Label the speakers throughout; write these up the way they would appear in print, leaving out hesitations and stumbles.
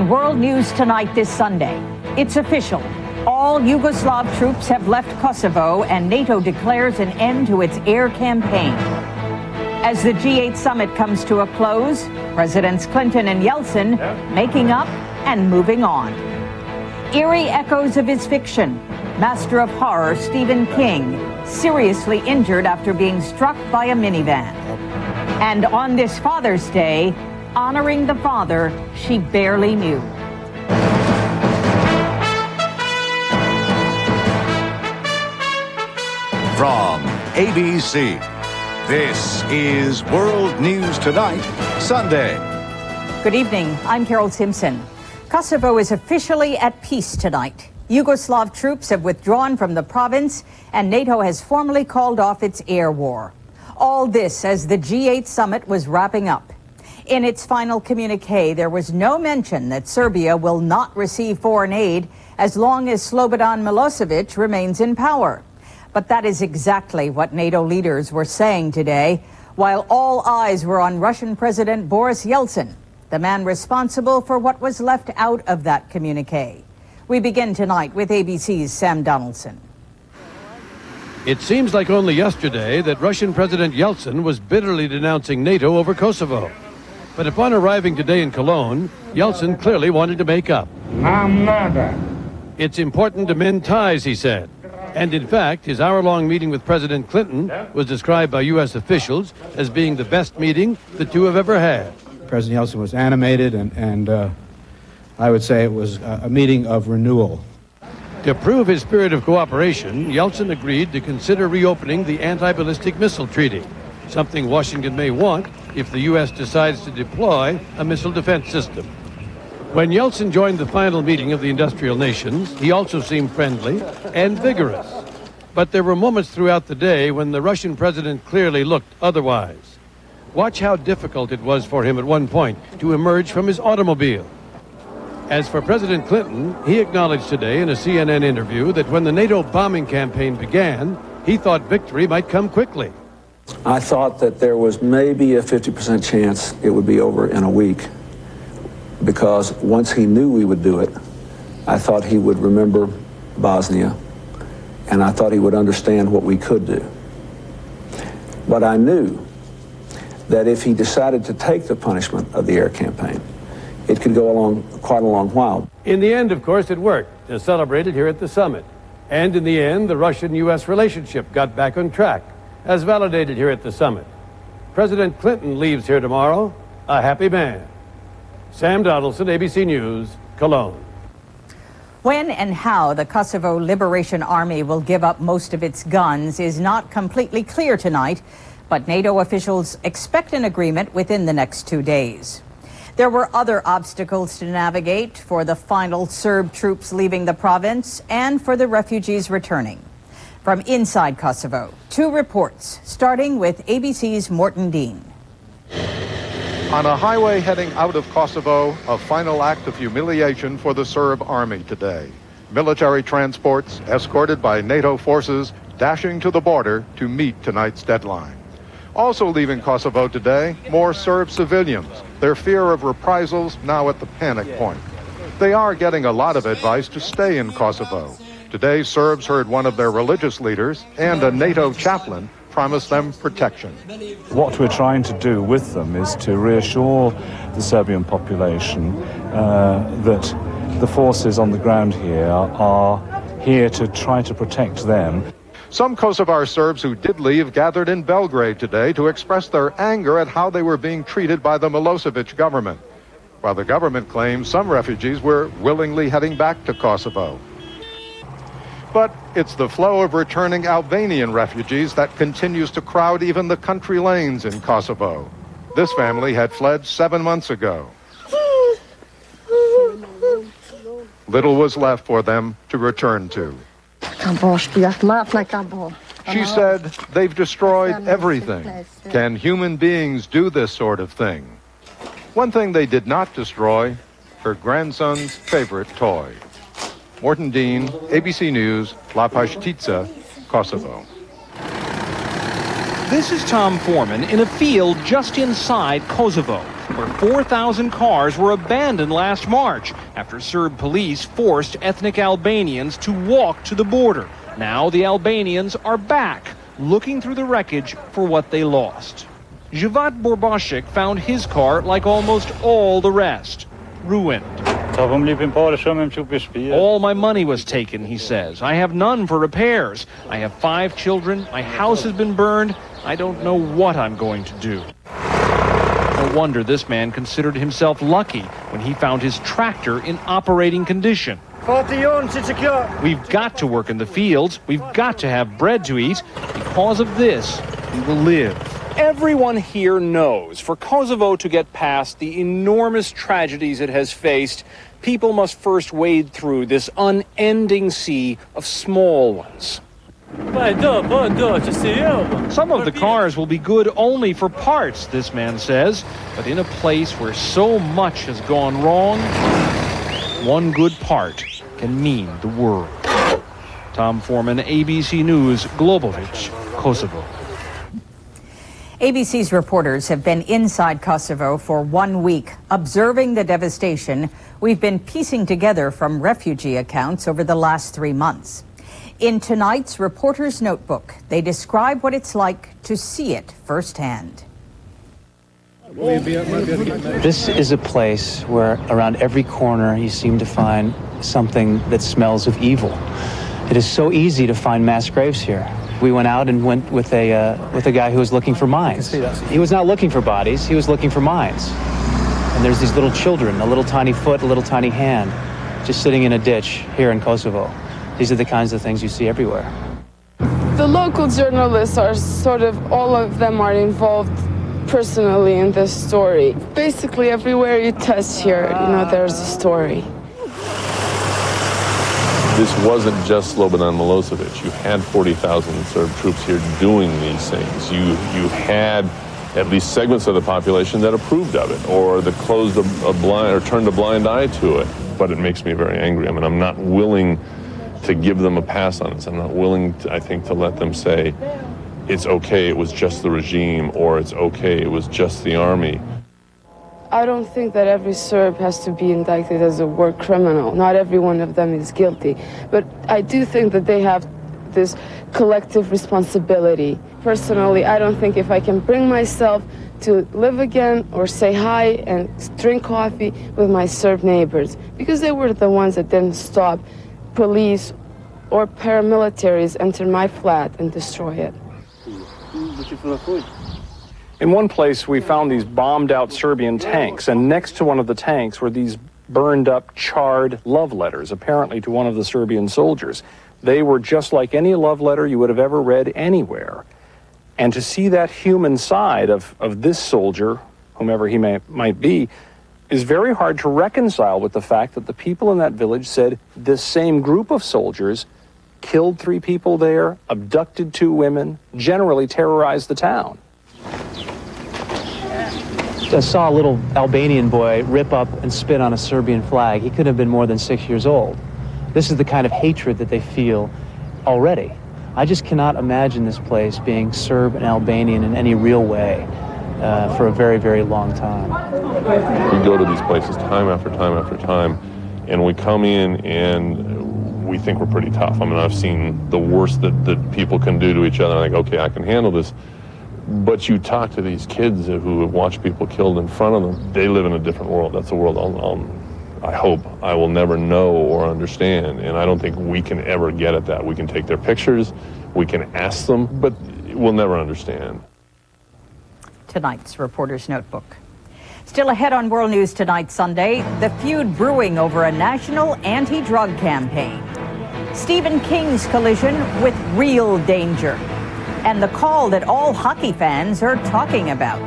Speaker 1: On World News Tonight this Sunday, it's official. All Yugoslav troops have left Kosovo, and NATO declares an end to its air campaign. As the G8 summit comes to a close, Presidents Clinton and Yeltsin making up and moving on. Eerie echoes of his fiction. Master of horror Stephen King, seriously injured after being struck by a minivan. And on this Father's Day, honoring the father she barely knew.
Speaker 2: From ABC, this is World News Tonight, Sunday.
Speaker 1: Good evening, I'm Carol Simpson. Kosovo is officially at peace tonight. Yugoslav troops have withdrawn from the province, and NATO has formally called off its air war. All this as the G8 summit was wrapping up. In its final communique, there was no mention that Serbia will not receive foreign aid as long as Slobodan Milosevic remains in power. But that is exactly what NATO leaders were saying today, while all eyes were on Russian President Boris Yeltsin, the man responsible for what was left out of that communique. We begin tonight with ABC's Sam Donaldson.
Speaker 3: It seems like only yesterday that Russian President Yeltsin was bitterly denouncing NATO over Kosovo. But upon arriving today in Cologne, Yeltsin clearly wanted to make up. It's important to mend ties, he said. And in fact, his hour-long meeting with President Clinton was described by U.S. officials as being the best meeting the two have ever had.
Speaker 4: President Yeltsin was animated, and I would say it was a meeting of renewal.
Speaker 3: To prove his spirit of cooperation, Yeltsin agreed to consider reopening the anti-ballistic missile treaty, something Washington may want if the U.S. decides to deploy a missile defense system. When Yeltsin joined the final meeting of the industrial nations, he also seemed friendly and vigorous. But there were moments throughout the day when the Russian president clearly looked otherwise. Watch how difficult it was for him at one point to emerge from his automobile. As for President Clinton, he acknowledged today in a CNN interview that when the NATO bombing campaign began, he thought victory might come quickly.
Speaker 5: I thought that there was maybe a 50% chance it would be over in a week, because once he knew we would do it, I thought he would remember Bosnia, and I thought he would understand what we could do. But I knew that if he decided to take the punishment of the air campaign, it could go along quite a long while.
Speaker 3: In the end, of course, it worked, as celebrated here at the summit. And in the end, the Russian-U.S. relationship got back on track, as validated here at the summit. President Clinton leaves here tomorrow a happy man. Sam Donaldson, ABC News, Cologne.
Speaker 1: When and how the Kosovo Liberation Army will give up most of its guns is not completely clear tonight, but NATO officials expect an agreement within the next 2 days. There were other obstacles to navigate for the final Serb troops leaving the province and for the refugees returning. From inside Kosovo, 2 reports, starting with ABC's Morton Dean.
Speaker 6: On a highway heading out of Kosovo, a final act of humiliation for the Serb army today. Military transports, escorted by NATO forces, dashing to the border to meet tonight's deadline. Also leaving Kosovo today, more Serb civilians, their fear of reprisals now at the panic point. They are getting a lot of advice to stay in Kosovo. Today, Serbs heard one of their religious leaders and a NATO chaplain promise them protection.
Speaker 7: What we're trying to do with them is to reassure the Serbian population that the forces on the ground here are here to try to protect them.
Speaker 6: Some Kosovar Serbs who did leave gathered in Belgrade today to express their anger at how they were being treated by the Milosevic government, while the government claims some refugees were willingly heading back to Kosovo. But it's the flow of returning Albanian refugees that continues to crowd even the country lanes in Kosovo. This family had fled 7 months ago. Little was left for them to return to. She said, they've destroyed everything. Can human beings do this sort of thing? One thing they did not destroy, her grandson's favorite toy. Morton Dean, ABC News, La Pashtica, Kosovo.
Speaker 8: This is Tom Foreman in a field just inside Kosovo, where 4,000 cars were abandoned last March after Serb police forced ethnic Albanians to walk to the border. Now the Albanians are back, looking through the wreckage for what they lost. Jivat Borbashik found his car like almost all the rest, ruined. All my money was taken, he says. I have none for repairs. I have 5 children. My house has been burned. I don't know what I'm going to do. No wonder this man considered himself lucky when he found his tractor in operating condition. We've got to work in the fields. We've got to have bread to eat. Because of this, we will live. Everyone here knows for Kosovo to get past the enormous tragedies it has faced, people must first wade through this unending sea of small ones. Some of the cars will be good only for parts, this man says, but in a place where so much has gone wrong, one good part can mean the world. Tom Foreman, ABC News, Globovic, Kosovo.
Speaker 1: ABC's reporters have been inside Kosovo for 1 week, observing the devastation we've been piecing together from refugee accounts over the last 3 months. In tonight's Reporter's Notebook, they describe what it's like to see it firsthand.
Speaker 9: This is a place where around every corner you seem to find something that smells of evil. It is so easy to find mass graves here. We went out and went with a guy who was looking for mines. He was not looking for bodies, he was looking for mines. And there's these little children, a little tiny foot, a little tiny hand, just sitting in a ditch here in Kosovo. These are the kinds of things you see everywhere.
Speaker 10: The local journalists are all of them are involved personally in this story. Basically everywhere you touch here, there's a story.
Speaker 11: This wasn't just Slobodan Milosevic. You had 40,000 Serb troops here doing these things. You had at least segments of the population that approved of it, or that closed a blind or turned a blind eye to it. But it makes me very angry. I mean, I'm not willing to give them a pass on this. I'm not willing, I think, to let them say it's okay, it was just the regime, or it's okay, it was just the army.
Speaker 10: I don't think that every Serb has to be indicted as a war criminal. Not every one of them is guilty. But I do think that they have this collective responsibility. Personally, I don't think if I can bring myself to live again or say hi and drink coffee with my Serb neighbors, because they were the ones that didn't stop police or paramilitaries enter my flat and destroy it.
Speaker 8: In one place, we found these bombed-out Serbian tanks, and next to one of the tanks were these burned-up, charred love letters, apparently to one of the Serbian soldiers. They were just like any love letter you would have ever read anywhere. And to see that human side of this soldier, whomever he might be, is very hard to reconcile with the fact that the people in that village said this same group of soldiers killed 3 people there, abducted 2 women, generally terrorized the town.
Speaker 9: I saw a little Albanian boy rip up and spit on a Serbian flag. He couldn't have been more than 6 years old. This is the kind of hatred that they feel already. I just cannot imagine this place being Serb and Albanian in any real way for a very, very long time.
Speaker 11: We go to these places time after time after time, and we come in and we think we're pretty tough. I mean, I've seen the worst that people can do to each other. I think, okay, I can handle this. But you talk to these kids who have watched people killed in front of them, they live in a different world. That's a world I hope I will never know or understand, and I don't think we can ever get at that. We can take their pictures, we can ask them, but we'll never understand.
Speaker 1: Tonight's Reporter's Notebook. Still ahead on World News Tonight Sunday, the feud brewing over a national anti-drug campaign. Stephen King's collision with real danger. And the call that all hockey fans are talking about.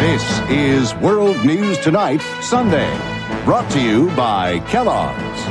Speaker 2: This is World News Tonight, Sunday. Brought to you by Kellogg's.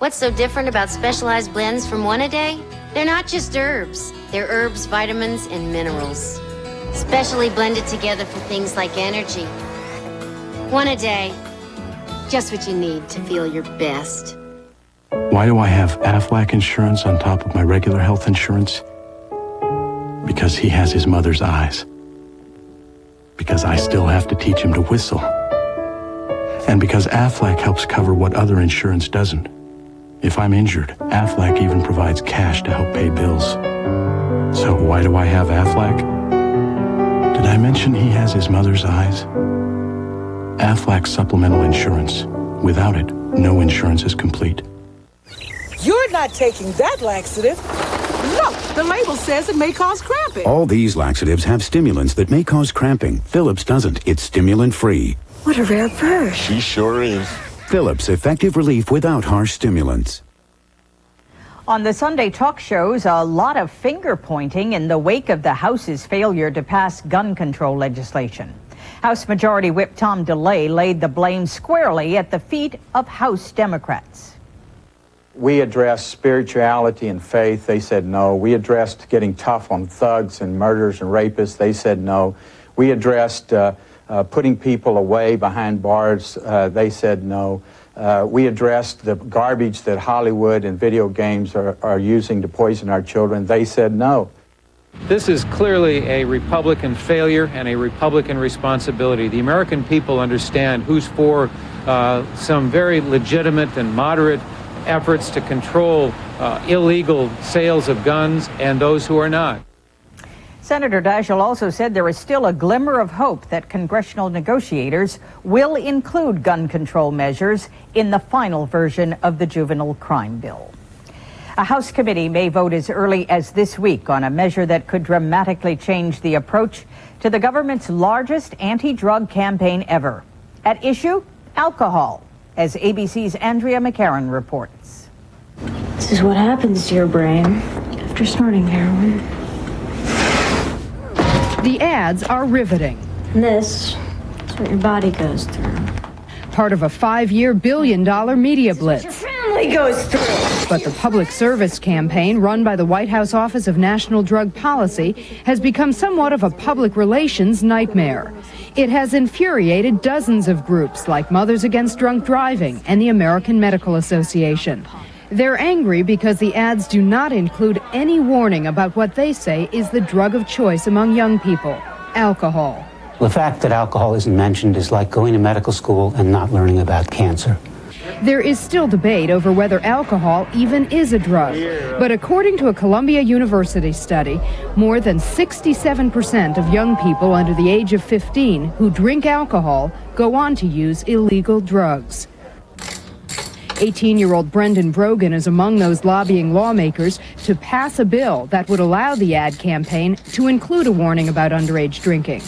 Speaker 12: What's so different about specialized blends from One A Day? They're not just herbs. They're herbs, vitamins, and minerals. Specially blended together for things like energy. One A Day. Just what you need to feel your best.
Speaker 13: Why do I have Aflac insurance on top of my regular health insurance? Because he has his mother's eyes. Because I still have to teach him to whistle. And because Aflac helps cover what other insurance doesn't. If I'm injured, Aflac even provides cash to help pay bills. So why do I have Aflac? Did I mention he has his mother's eyes? Aflac supplemental insurance. Without it, no insurance is complete.
Speaker 14: You're not taking that laxative. Look, the label says it may cause cramping.
Speaker 15: All these laxatives have stimulants that may cause cramping. Phillips doesn't. It's stimulant-free.
Speaker 14: What a rare bird.
Speaker 15: She sure is. Phillips, effective relief without harsh stimulants.
Speaker 1: On the Sunday talk shows, a lot of finger-pointing in the wake of the House's failure to pass gun control legislation. House Majority Whip Tom DeLay laid the blame squarely at the feet of House Democrats.
Speaker 16: We addressed spirituality and faith. They said no. We addressed getting tough on thugs and murderers and rapists. They said no. We addressed putting people away behind bars. They said no. We addressed the garbage that Hollywood and video games are using to poison our children. They said no.
Speaker 17: This is clearly a Republican failure and a Republican responsibility. The American people understand who's for some very legitimate and moderate efforts to control illegal sales of guns and those who are not.
Speaker 1: Senator Daschle also said there is still a glimmer of hope that congressional negotiators will include gun control measures in the final version of the juvenile crime bill. A House committee may vote as early as this week on a measure that could dramatically change the approach to the government's largest anti-drug campaign ever. At issue, alcohol, as ABC's Andrea McCarran reports.
Speaker 18: This is what happens to your brain after snorting heroin.
Speaker 19: The ads are riveting.
Speaker 18: This is what your body goes through.
Speaker 19: Part of a 5-year billion-dollar media blitz.
Speaker 18: Your family goes through.
Speaker 19: But the public service campaign run by the White House Office of National Drug Policy has become somewhat of a public relations nightmare. It has infuriated dozens of groups like Mothers Against Drunk Driving and the American Medical Association. They're angry because the ads do not include any warning about what they say is the drug of choice among young people, alcohol.
Speaker 20: The fact that alcohol isn't mentioned is like going to medical school and not learning about cancer.
Speaker 19: There is still debate over whether alcohol even is a drug. But according to a Columbia University study, more than 67% of young people under the age of 15 who drink alcohol go on to use illegal drugs. 18-year-old Brendan Brogan is among those lobbying lawmakers to pass a bill that would allow the ad campaign to include a warning about underage drinking.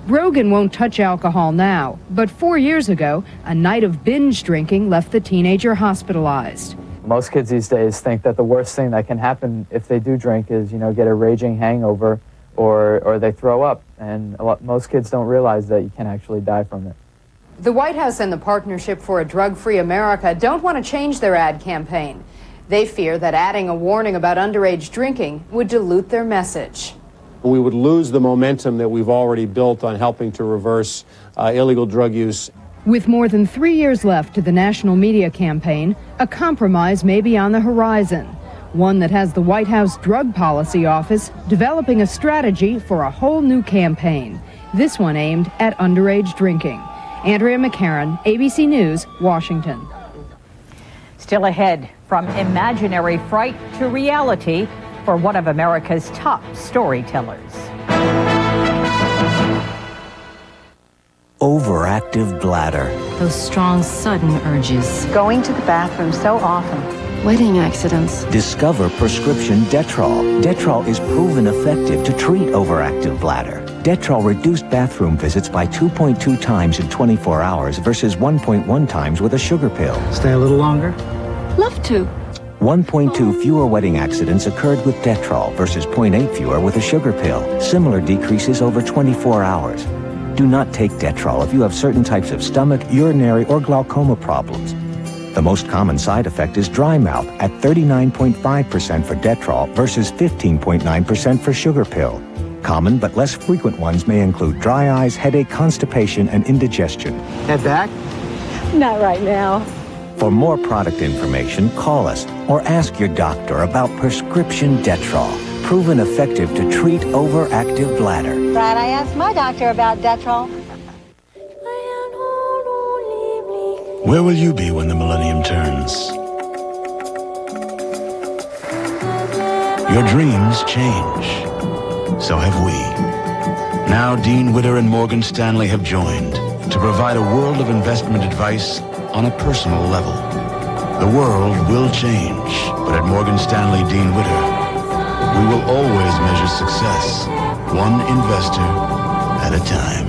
Speaker 19: Brogan won't touch alcohol now, but 4 years ago, a night of binge drinking left the teenager hospitalized.
Speaker 9: Most kids these days think that the worst thing that can happen if they do drink is, get a raging hangover or they throw up. And most kids don't realize that you can actually die from it.
Speaker 19: The White House and the Partnership for a Drug-Free America don't want to change their ad campaign. They fear that adding a warning about underage drinking would dilute their message.
Speaker 21: We would lose the momentum that we've already built on helping to reverse illegal drug use.
Speaker 19: With more than 3 years left to the national media campaign, a compromise may be on the horizon. One that has the White House Drug Policy Office developing a strategy for a whole new campaign. This one aimed at underage drinking. Andrea McCarran, ABC News, Washington.
Speaker 1: Still ahead, from imaginary fright to reality for one of America's top storytellers.
Speaker 22: Overactive bladder.
Speaker 23: Those strong, sudden urges.
Speaker 24: Going to the bathroom so often.
Speaker 23: Wedding accidents.
Speaker 22: Discover prescription Detrol. Detrol is proven effective to treat overactive bladder. Detrol reduced bathroom visits by 2.2 times in 24 hours versus 1.1 times with a sugar pill.
Speaker 24: Stay a little longer?
Speaker 23: Love to.
Speaker 22: 1.2 fewer wedding accidents occurred with Detrol versus 0.8 fewer with a sugar pill. Similar decreases over 24 hours. Do not take Detrol if you have certain types of stomach, urinary, or glaucoma problems. The most common side effect is dry mouth at 39.5% for Detrol versus 15.9% for sugar pill. Common but less frequent ones may include dry eyes, headache, constipation, and indigestion.
Speaker 3: Head back?
Speaker 24: Not right now.
Speaker 22: For more product information, call us or ask your doctor about prescription Detrol, proven effective to treat overactive bladder.
Speaker 24: Glad I asked my doctor about Detrol.
Speaker 13: Where will you be when the millennium turns? Your dreams change. So have we. Now Dean Witter and Morgan Stanley have joined to provide a world of investment advice on a personal level. The world will change, but at Morgan Stanley Dean Witter, we will always measure success, one investor at a time.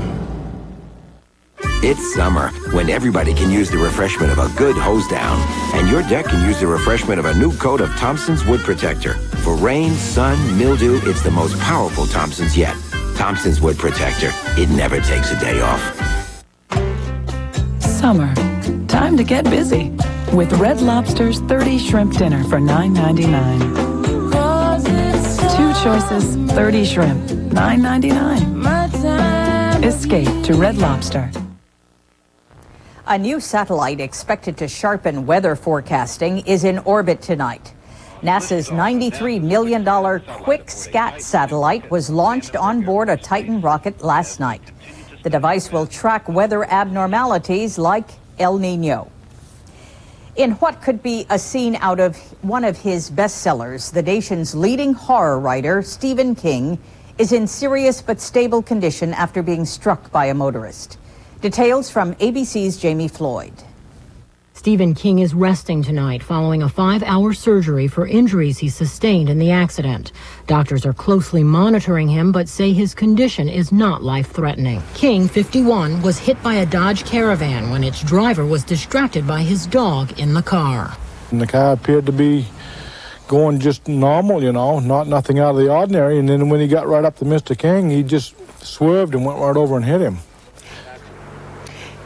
Speaker 4: It's summer, when everybody can use the refreshment of a good hose down. And your deck can use the refreshment of a new coat of Thompson's Wood Protector. For rain, sun, mildew, it's the most powerful Thompson's yet. Thompson's Wood Protector. It never takes a day off.
Speaker 5: Summer. Time to get busy with Red Lobster's 30 shrimp dinner for $9.99. Two choices, 30 shrimp, $9.99. Escape to Red Lobster.
Speaker 1: A new satellite expected to sharpen weather forecasting is in orbit tonight. NASA's $93 million QuickSat satellite was launched on board a Titan rocket last night. The device will track weather abnormalities like El Nino. In what could be a scene out of one of his bestsellers, the nation's leading horror writer, Stephen King, is in serious but stable condition after being struck by a motorist. Details from ABC's Jamie Floyd.
Speaker 7: Stephen King is resting tonight following a 5-hour surgery for injuries he sustained in the accident. Doctors are closely monitoring him but say his condition is not life-threatening. King, 51, was hit by a Dodge Caravan when its driver was distracted by his dog in the car.
Speaker 25: And the car appeared to be going just normal, you know, nothing out of the ordinary. And then when he got right up to Mr. King, he just swerved and went right over and hit him.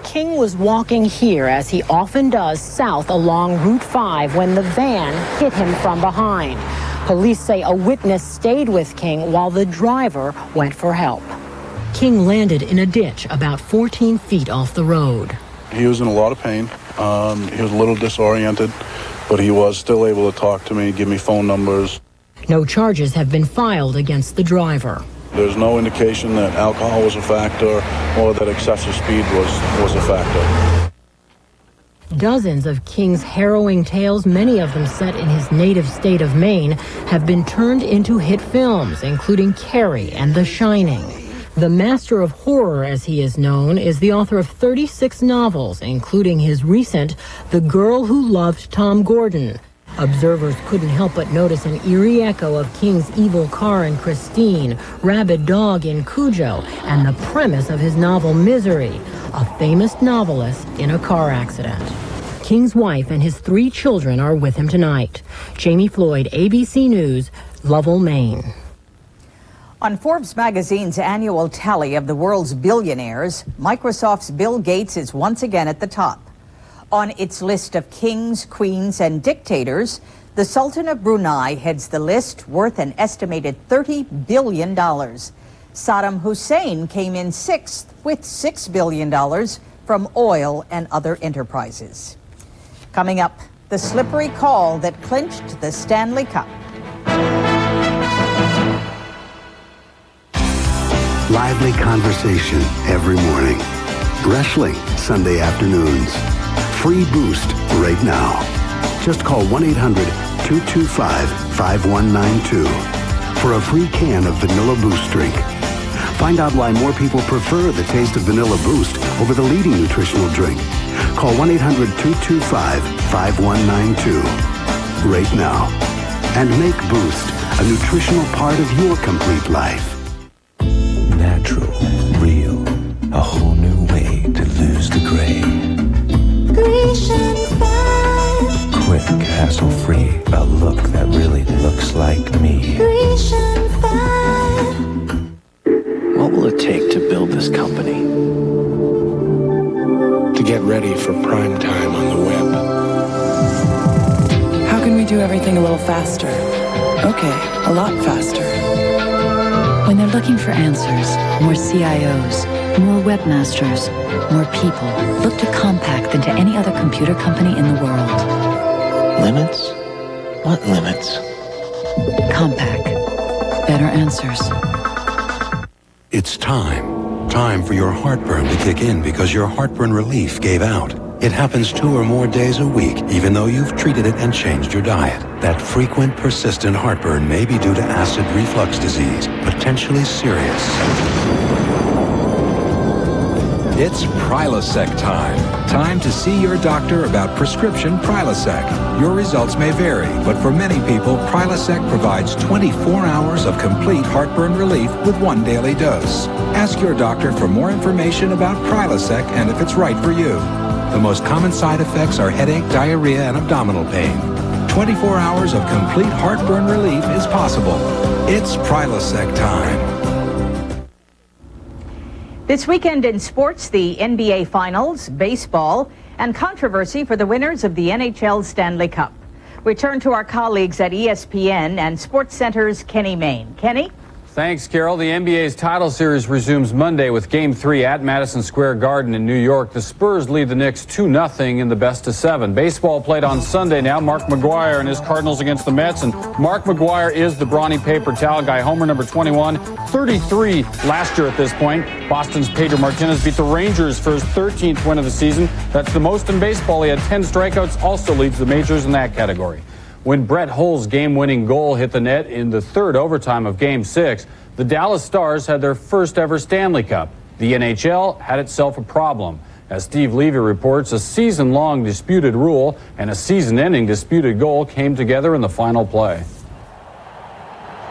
Speaker 7: King was walking here, as he often does, south along Route 5 when the van hit him from behind. Police say a witness stayed with King while the driver went for help. King landed in a ditch about 14 feet off the road.
Speaker 26: He was in a lot of pain. He was a little disoriented, but he was still able to talk to me, give me phone numbers.
Speaker 7: No charges have been filed against the driver.
Speaker 26: There's no indication that alcohol was a factor or that excessive speed was a factor.
Speaker 7: Dozens of King's harrowing tales, many of them set in his native state of Maine, have been turned into hit films, including Carrie and The Shining. The master of horror, as he is known, is the author of 36 novels, including his recent The Girl Who Loved Tom Gordon. Observers couldn't help but notice an eerie echo of King's evil car in Christine, rabid dog in Cujo, and the premise of his novel Misery, a famous novelist in a car accident. King's wife and his 3 children are with him tonight. Jamie Floyd, ABC News, Lovell, Maine.
Speaker 1: On Forbes magazine's annual tally of the world's billionaires, Microsoft's Bill Gates is once again at the top. On its list of kings, queens, and dictators, the Sultan of Brunei heads the list, worth an estimated $30 billion. Saddam Hussein came in 6th with $6 billion from oil and other enterprises. Coming up, the slippery call that clinched the Stanley Cup.
Speaker 27: Lively conversation every morning. Wrestling Sunday afternoons. Free boost right now. Just call 1-800-225-5192 for a free can of Vanilla Boost drink. Find out why more people prefer the taste of Vanilla Boost over the leading nutritional drink. Call 1-800-225-5192 right now. And make Boost a nutritional part of your complete life.
Speaker 28: Natural, real, a whole new way to lose the gray. Quick, hassle-free, a look that really looks like me.
Speaker 29: What will it take to build this company?
Speaker 21: To get ready for prime time on the web.
Speaker 5: do everything a little faster. Okay, a lot faster.
Speaker 23: When they're looking for answers, more CIOs, more webmasters, more people look to Compaq than to any other computer company in the world.
Speaker 28: Limits? What limits?
Speaker 23: Compaq. Better answers.
Speaker 27: It's time. Time for your heartburn to kick in because your heartburn relief gave out. It happens 2 or more days a week, even though you've treated it and changed your diet. That frequent, persistent heartburn may be due to acid reflux disease, potentially serious.
Speaker 2: It's Prilosec time. Time to see your doctor about prescription Prilosec. Your results may vary, but for many people, Prilosec provides 24 hours of complete heartburn relief with 1 daily dose. Ask your doctor for more information about Prilosec and if it's right for you. The most common side effects are headache, diarrhea, and abdominal pain. 24 hours of complete heartburn relief is possible. It's Prilosec time.
Speaker 1: This weekend in sports, the NBA Finals, baseball, and controversy for the winners of the NHL Stanley Cup. We turn to our colleagues at ESPN and SportsCenter's Kenny Mayne. Kenny?
Speaker 3: Thanks, Carol. The NBA's title series resumes Monday with Game 3 at Madison Square Garden in New York. The Spurs lead the Knicks 2-0 in the best-of-7. Baseball played on Sunday now. Mark McGwire and his Cardinals against the Mets. And Mark McGwire is the brawny paper towel guy. Homer number 21, 33 last year at this point. Boston's Pedro Martinez beat the Rangers for his 13th win of the season. That's the most in baseball. He had 10 strikeouts, also leads the majors in that category. When Brett Hull's game-winning goal hit the net in the third overtime of Game 6, the Dallas Stars had their first ever Stanley Cup. The NHL had itself a problem. As Steve Levy reports, a season-long disputed rule and a season-ending disputed goal came together in the final play.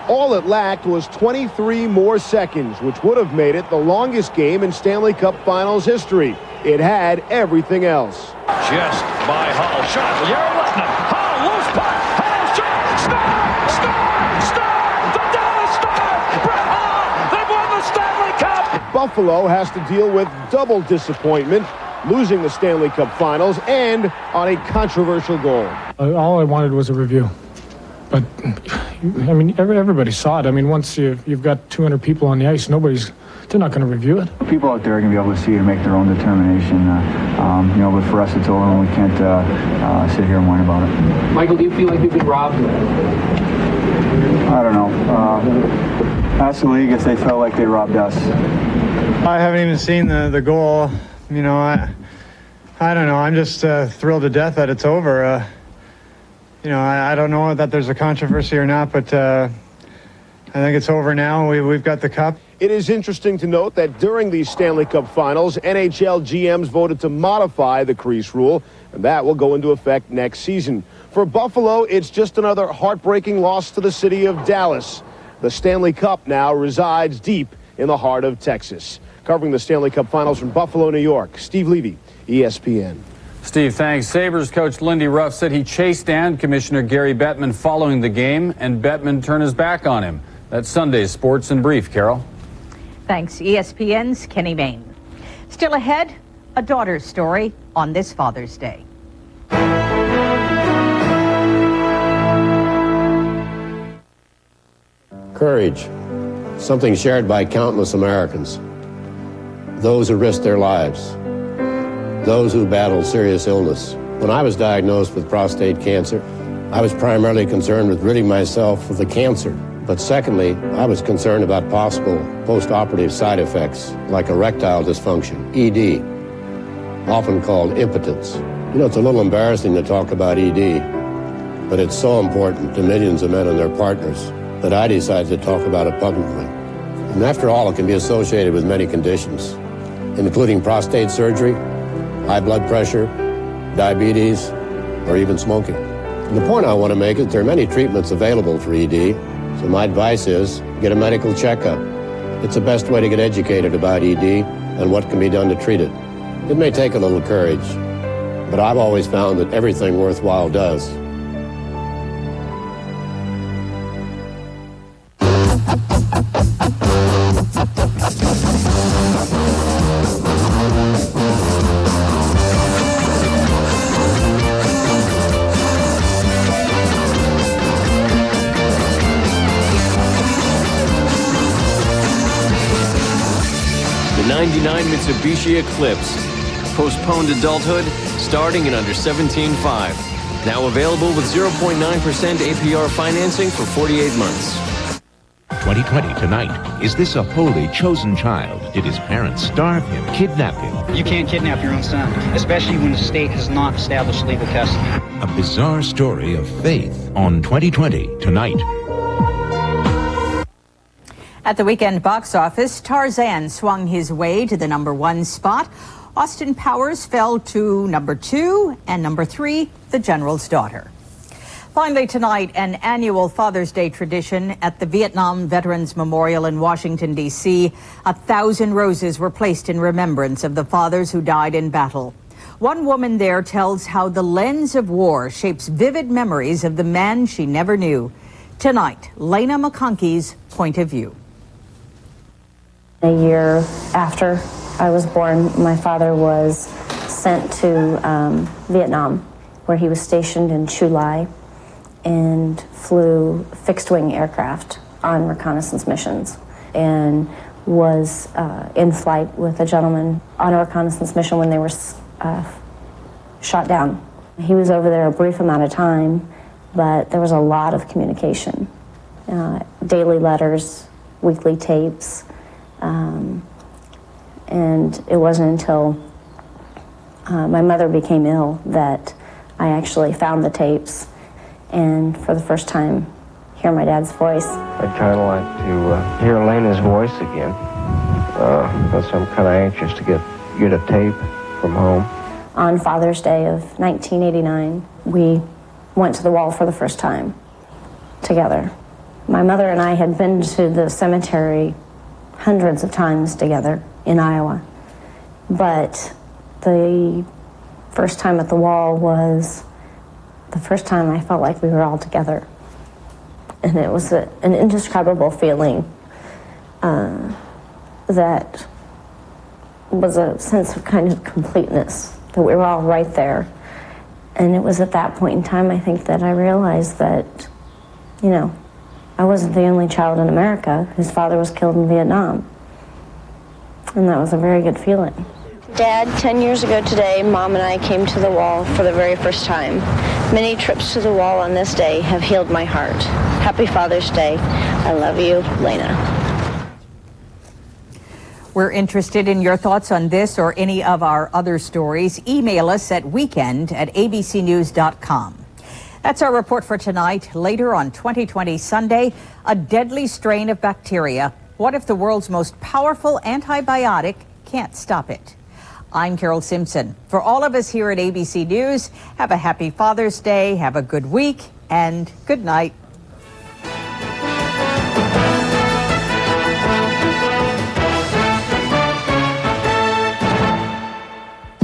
Speaker 6: All it lacked was 23 more seconds, which would have made it the longest game in Stanley Cup Finals history. It had everything else.
Speaker 8: Just by Hull. Shot. Yari Letna. Hull, loose puck. Hull shot. Star. The Dallas Stars. Brett Hull. They've won the Stanley Cup.
Speaker 6: Buffalo has to deal with double disappointment, losing the Stanley Cup Finals and on a controversial goal.
Speaker 25: All I wanted was a review. But, I mean, everybody saw it. I mean, once you've got 200 people on the ice, they're not going to review it.
Speaker 10: People out there are going to be able to see it and make their own determination. But for us, it's over, and we can't sit here and whine about it.
Speaker 11: Michael, do you feel like you've been robbed?
Speaker 10: I don't know. Ask the league if they felt like they robbed us.
Speaker 12: I haven't even seen the goal. I don't know. I'm just thrilled to death that it's over. I don't know that there's a controversy or not, but I think it's over now. We've got the cup.
Speaker 6: It is interesting to note that during these Stanley Cup Finals, NHL GMs voted to modify the crease rule, and that will go into effect next season. For Buffalo, it's just another heartbreaking loss to the city of Dallas. The Stanley Cup now resides deep in the heart of Texas. Covering the Stanley Cup Finals from Buffalo, New York, Steve Levy, ESPN.
Speaker 3: Steve, thanks. Sabres coach Lindy Ruff said he chased down Commissioner Gary Bettman following the game, and Bettman turned his back on him. That's Sunday's Sports in Brief. Carol?
Speaker 1: Thanks. ESPN's Kenny Mayne. Still ahead, a daughter's story on this Father's Day.
Speaker 14: Courage, something shared by countless Americans. Those who risked their lives, those who battled serious illness. When I was diagnosed with prostate cancer, I was primarily concerned with ridding myself of the cancer. But secondly, I was concerned about possible post-operative side effects like erectile dysfunction, ED, often called impotence. It's a little embarrassing to talk about ED, but it's so important to millions of men and their partners that I decided to talk about it publicly. And after all, it can be associated with many conditions, including prostate surgery, high blood pressure, diabetes, or even smoking. And the point I want to make is there are many treatments available for ED, so my advice is get a medical checkup. It's the best way to get educated about ED and what can be done to treat it. It may take a little courage, but I've always found that everything worthwhile does.
Speaker 9: the '99 Mitsubishi Eclipse. Postponed adulthood starting in under $17,500. Now available with 0.9% APR financing for 48 months.
Speaker 11: 2020 tonight. Is this a wholly chosen child? Did his parents starve him, kidnap him?
Speaker 15: You can't kidnap your own son, especially when the state has not established legal custody.
Speaker 11: A bizarre story of faith on 2020 tonight.
Speaker 1: At the weekend box office, Tarzan swung his way to the #1 spot. Austin Powers fell to #2, and #3, The General's Daughter. Finally tonight, an annual Father's Day tradition at the Vietnam Veterans Memorial in Washington, D.C. 1,000 roses were placed in remembrance of the fathers who died in battle. One woman there tells how the lens of war shapes vivid memories of the man she never knew. Tonight, Lena McConkey's point of view.
Speaker 16: A year after I was born, my father was sent to Vietnam, where he was stationed in Chu Lai and flew fixed-wing aircraft on reconnaissance missions, and was in flight with a gentleman on a reconnaissance mission when they were shot down. He was over there a brief amount of time, but there was a lot of communication. Daily letters, weekly tapes, and it wasn't until my mother became ill that I actually found the tapes, and for the first time hear my dad's voice.
Speaker 17: I'd kind of like to hear Lena's voice again, because I'm kind of anxious to get a tape from home.
Speaker 16: On Father's Day of 1989, we went to the wall for the first time together. My mother and I had been to the cemetery hundreds of times together in Iowa, but the first time at the wall was the first time I felt like we were all together. And it was an indescribable feeling that was a sense of kind of completeness, that we were all right there. And it was at that point in time, I think, that I realized that, you know, I wasn't the only child in America whose father was killed in Vietnam. And that was a very good feeling. Dad, 10 years ago today, Mom and I came to the wall for the very first time. Many trips to the wall on this day have healed my heart. Happy Father's Day. I love you, Lena.
Speaker 1: We're interested in your thoughts on this or any of our other stories. Email us at weekend@abcnews.com. That's our report for tonight. Later on 2020 Sunday, a deadly strain of bacteria. What if the world's most powerful antibiotic can't stop it? I'm Carol Simpson. For all of us here at ABC News, have a happy Father's Day, have a good week, and good night.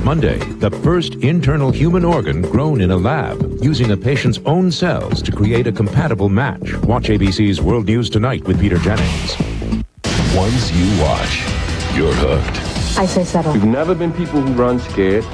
Speaker 18: Monday, the first internal human organ grown in a lab, using a patient's own cells to create a compatible match. Watch ABC's World News Tonight with Peter Jennings.
Speaker 28: Once you watch, you're hooked.
Speaker 16: I say settle.
Speaker 17: We've never been people who run scared.